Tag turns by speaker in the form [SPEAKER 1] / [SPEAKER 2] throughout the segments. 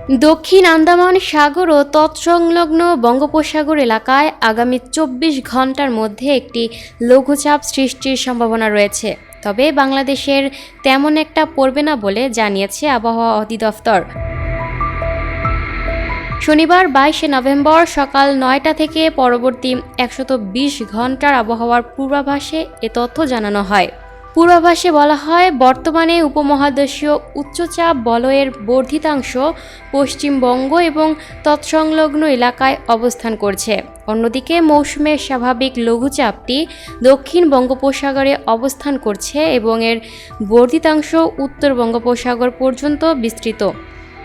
[SPEAKER 1] দক্ষিণ আন্দামান সাগর ও তৎসংলগ্ন বঙ্গোপসাগর এলাকায় আগামী ২৪ ঘন্টার মধ্যে একটি লঘুচাপ সৃষ্টির সম্ভাবনা রয়েছে। তবে বাংলাদেশের তেমন একটা পড়বে না বলে জানিয়েছে আবহাওয়া অধিদপ্তর। শনিবার ২২ নভেম্বর সকাল ৯টা থেকে পরবর্তী ১২০ ঘন্টার আবহাওয়ার পূর্বাভাসে এ তথ্য জানানো হয়। পূর্বাভাসে বলা হয়, বর্তমানে উপমহাদেশীয় উচ্চচাপ বলয়ের বর্ধিতাংশ পশ্চিমবঙ্গ এবং তৎসংলগ্ন এলাকায় অবস্থান করছে। অন্যদিকে মৌসুমের স্বাভাবিক লঘুচাপটি দক্ষিণ বঙ্গোপসাগরে অবস্থান করছে এবং এর বর্ধিতাংশ উত্তর বঙ্গোপসাগর পর্যন্ত বিস্তৃত।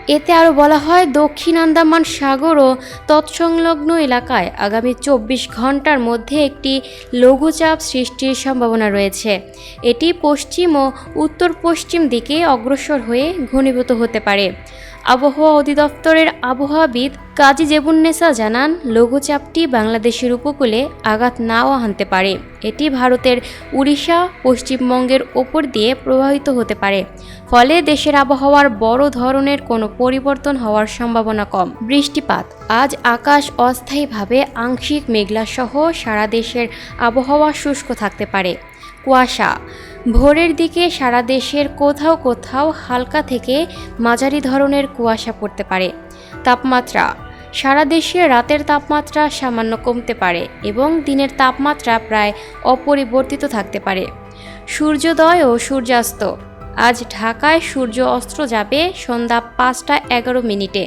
[SPEAKER 1] এতে আরও বলা হয়, দক্ষিণ আন্দামান সাগর ও তৎসংলগ্ন এলাকায় আগামী ২৪ ঘন্টার মধ্যে একটি লঘুচাপ সৃষ্টির সম্ভাবনা রয়েছে। এটি পশ্চিম ও উত্তর পশ্চিম দিকে অগ্রসর হয়ে ঘনীভূত হতে পারে। আবহাওয়া অধিদপ্তরের আবহাওয়াবিদ কাজী জেবুন্নেসা জানান, লঘুচাপটি বাংলাদেশের উপকূলে আঘাত নাও হানতে পারে। এটি ভারতের উড়িষ্যা, পশ্চিমবঙ্গের ওপর দিয়ে প্রবাহিত হতে পারে। ফলে দেশের আবহাওয়ার বড় ধরনের কোনো পরিবর্তন হওয়ার সম্ভাবনা কম। বৃষ্টিপাত। আজ আকাশ অস্থায়ীভাবে আংশিক মেঘলা সহ সারা দেশের আবহাওয়া শুষ্ক থাকতে পারে। কুয়াশা। ভোরের দিকে সারা দেশের কোথাও কোথাও হালকা থেকে মাঝারি ধরনের কুয়াশা পড়তে পারে। তাপমাত্রা। সারা দেশে রাতের তাপমাত্রা সামান্য কমতে পারে এবং দিনের তাপমাত্রা প্রায় অপরিবর্তিত থাকতে পারে। সূর্যোদয় ও সূর্যাস্ত। আজ ঢাকায় সূর্য অস্ত যাবে সন্ধ্যা ৫টা ১১ মিনিটে।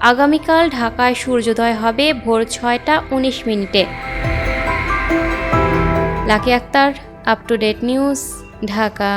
[SPEAKER 1] আগামীকাল ঢাকায় সূর্যোদয় হবে ভোর ৬টা ১৯ মিনিটে। Lucky Akter, up to date news, Dhaka.